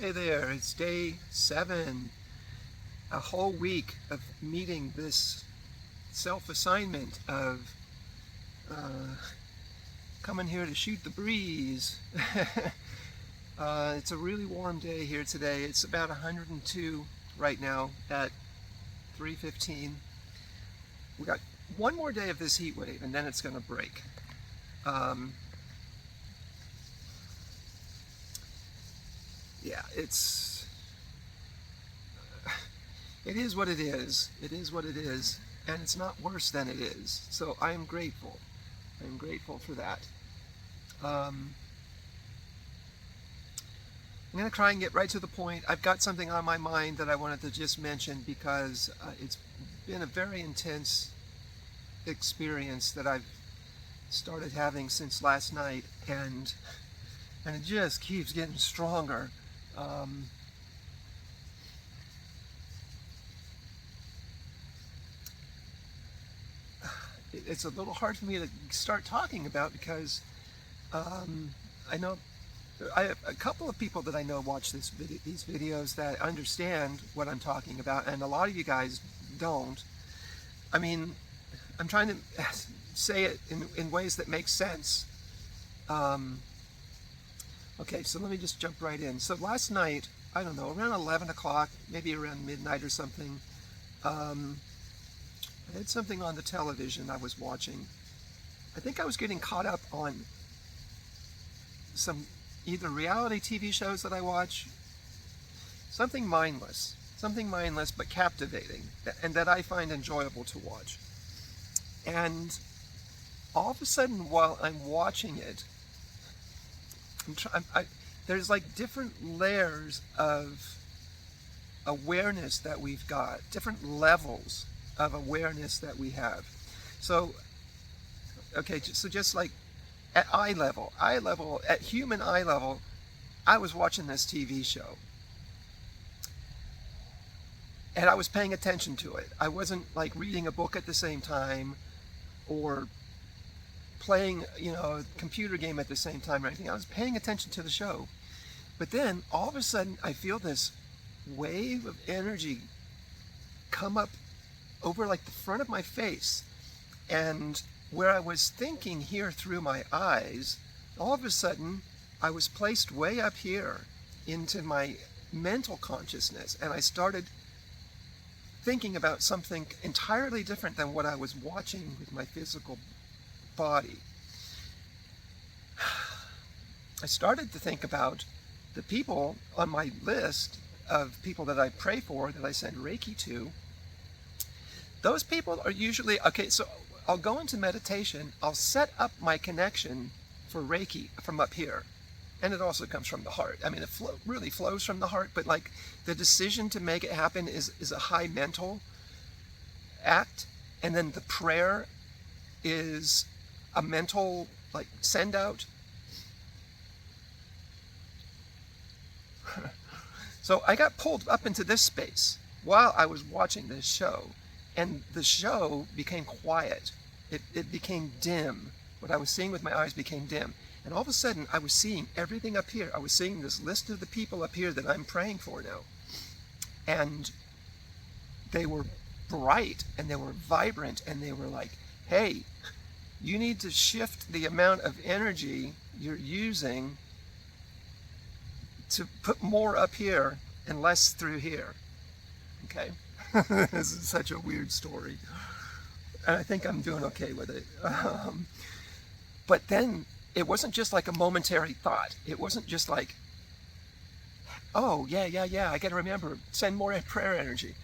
Hey there, it's day 7, a whole week of meeting this self-assignment of uh, coming here to shoot the breeze. It's a really warm day here today. It's about 102 right now at 3:15. We got one more day of this heat wave and then it's going to break. Um, yeah, it is what it is. It is what it is, and it's not worse than it is. So I am grateful. I am grateful for that. Um, I'm going to try and get right to the point. I've got something on my mind that I wanted to just mention because it's been a very intense experience that I've started having since last night, and it just keeps getting stronger. Um, it's a little hard for me to start talking about because um, I know I have a couple of people that I know watch these videos that understand what I'm talking about, and a lot of you guys don't. I mean, I'm trying to say it in ways that make sense. Um, okay, so let me just jump right in. So last night, I don't know, around 11 o'clock, maybe around midnight or something, um, I had something on the television I was watching. I think I was getting caught up on some either reality TV shows that I watch, something mindless but captivating, and that I find enjoyable to watch. And all of a sudden, while I'm watching it, there's like different layers of awareness that we've got, different levels of awareness that we have. So, okay, so just like at eye level, at human eye level, I was watching this TV show and I was paying attention to it. I wasn't like reading a book at the same time or playing, a computer game at the same time or anything. I was paying attention to the show. But then all of a sudden I feel this wave of energy come up over like the front of my face, and where I was thinking here through my eyes, all of a sudden I was placed way up here into my mental consciousness, and I started thinking about something entirely different than what I was watching with my physical body. I started to think about the people on my list of people that I pray for, that I send Reiki to. Those people are usually, okay, so I'll go into meditation, I'll set up my connection for Reiki from up here. And it also comes from the heart. I mean, it really flows from the heart, but like the decision to make it happen is a high mental act. And then the prayer is a mental, like, send out. So I got pulled up into this space while I was watching this show, and the show became quiet. It became dim. What I was seeing with my eyes became dim. And all of a sudden, I was seeing everything up here. I was seeing this list of the people up here that I'm praying for now. And they were bright, and they were vibrant, and they were like, hey, you need to shift the amount of energy you're using to put more up here and less through here. Okay? This is such a weird story. And I think I'm doing okay with it. But then it wasn't just like a momentary thought. It wasn't just like, oh, yeah, I got to remember, send more prayer energy.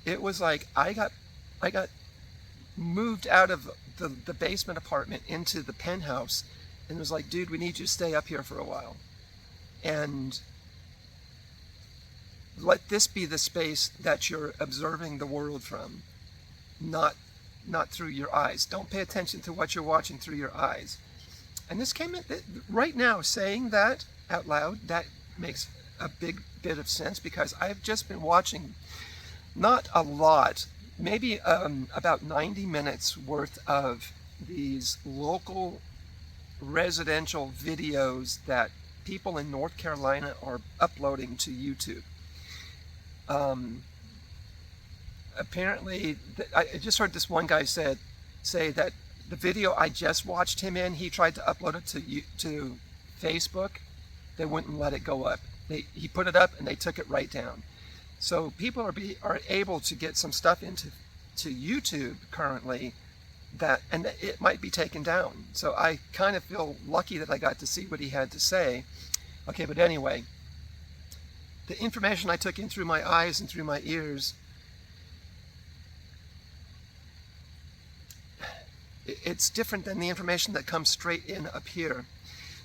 It was like I got moved out of the basement apartment into the penthouse, and it was like, dude, we need you to stay up here for a while. And let this be the space that you're observing the world from, not through your eyes. Don't pay attention to what you're watching through your eyes. And this came in right now, saying that out loud, that makes a big bit of sense, because I've just been watching, not a lot, maybe about 90 minutes worth of these local residential videos that people in North Carolina are uploading to YouTube. Apparently, I just heard this one guy say that the video I just watched him in, he tried to upload it to Facebook. They wouldn't let it go up. He put it up and they took it right down. So people are able to get some stuff into YouTube currently, and it might be taken down. So I kind of feel lucky that I got to see what he had to say. Okay, but anyway, the information I took in through my eyes and through my ears, it's different than the information that comes straight in up here.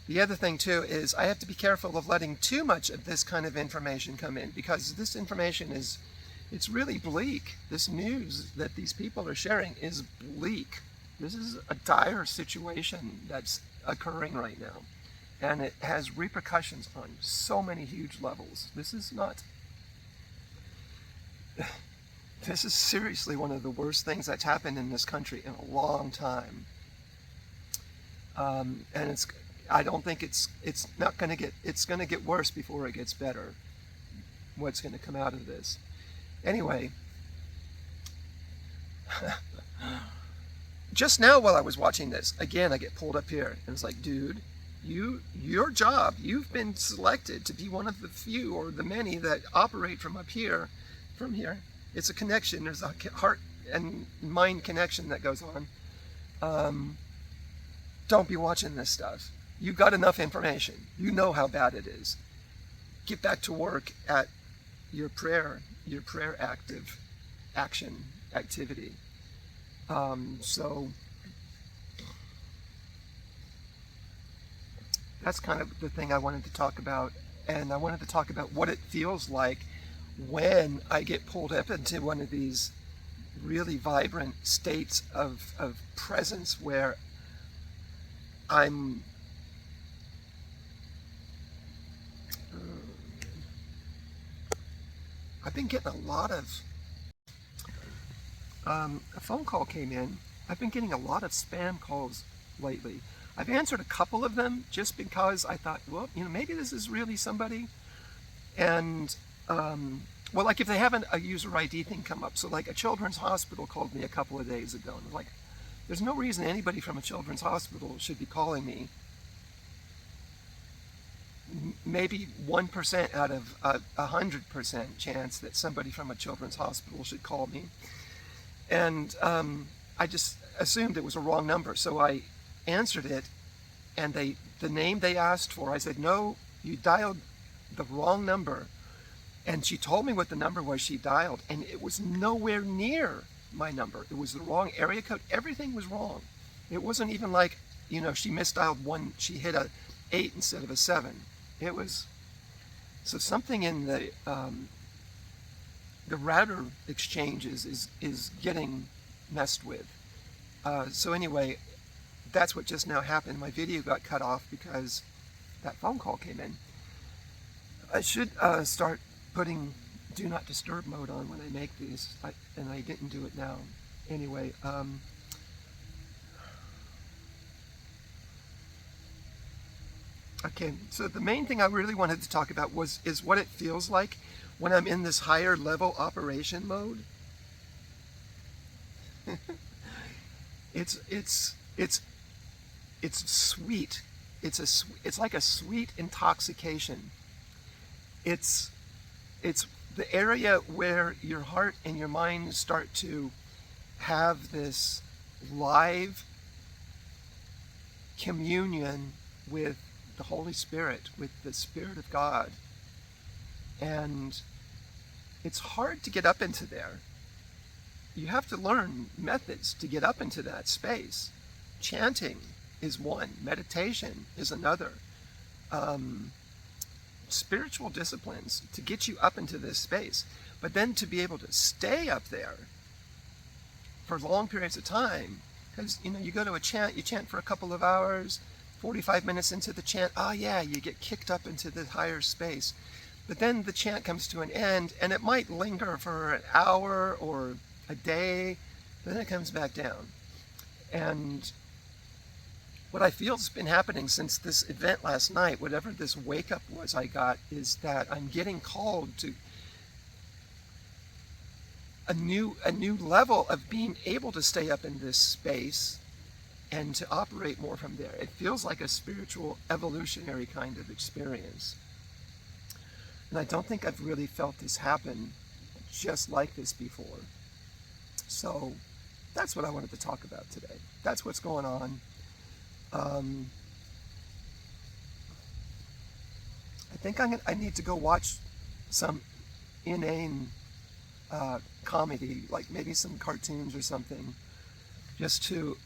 The other thing too is I have to be careful of letting too much of this kind of information come in, because this information it's really bleak. This news that these people are sharing is bleak. This is a dire situation that's occurring right now, and it has repercussions on so many huge levels. This is seriously one of the worst things that's happened in this country in a long time. And I don't think it's going to get worse before it gets better. What's going to come out of this? Anyway, just now while I was watching this, again, I get pulled up here and it's like, dude, your job, you've been selected to be one of the few or the many that operate from up here, from here. It's a connection. There's a heart and mind connection that goes on. Don't be watching this stuff. You got enough information. You know how bad it is. Get back to work at your prayer activity. So that's kind of the thing I wanted to talk about, and I wanted to talk about what it feels like when I get pulled up into one of these really vibrant states of presence where I've been getting a lot of a phone call came in. I've been getting a lot of spam calls lately. I've answered a couple of them just because I thought, well, maybe this is really somebody. And well, like if they haven't a user ID thing come up. So like a children's hospital called me a couple of days ago, and like, there's no reason anybody from a children's hospital should be calling me. Maybe 1% out of 100% chance that somebody from a children's hospital should call me. And I just assumed it was a wrong number. So I answered it, and the name they asked for, I said, no, you dialed the wrong number. And she told me what the number was she dialed, and it was nowhere near my number. It was the wrong area code. Everything was wrong. It wasn't even like, she misdialed one, she hit a 8 instead of a 7. It was, so something in the router exchanges is getting messed with. So anyway, that's what just now happened. My video got cut off because that phone call came in. I should start putting do not disturb mode on when I make these, and I didn't do it now. Anyway, okay, so the main thing I really wanted to talk about is what it feels like when I'm in this higher level operation mode. It's sweet. It's like a sweet intoxication. It's the area where your heart and your mind start to have this live communion with the Holy Spirit, with the Spirit of God. And it's hard to get up into there. You have to learn methods to get up into that space. Chanting is one. Meditation is another. Spiritual disciplines to get you up into this space. But then to be able to stay up there for long periods of time, because you go to a chant, you chant for a couple of hours, 45 minutes into the chant, oh yeah, you get kicked up into the higher space. But then the chant comes to an end, and it might linger for an hour or a day, then it comes back down. And what I feel has been happening since this event last night, whatever this wake up was I got, is that I'm getting called to a new level of being able to stay up in this space and to operate more from there. It feels like a spiritual evolutionary kind of experience. And I don't think I've really felt this happen just like this before. So that's what I wanted to talk about today. That's what's going on. I think I need to go watch some inane comedy, like maybe some cartoons or something, just to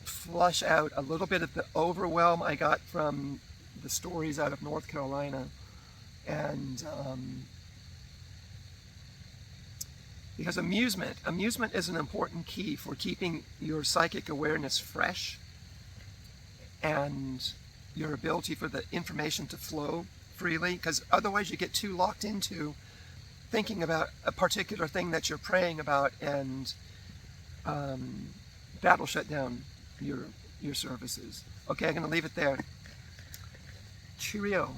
flush out a little bit of the overwhelm I got from the stories out of North Carolina. And because amusement is an important key for keeping your psychic awareness fresh and your ability for the information to flow freely, because otherwise you get too locked into thinking about a particular thing that you're praying about, and that'll shut down your services. Okay, I'm going to leave it there. Cheerio.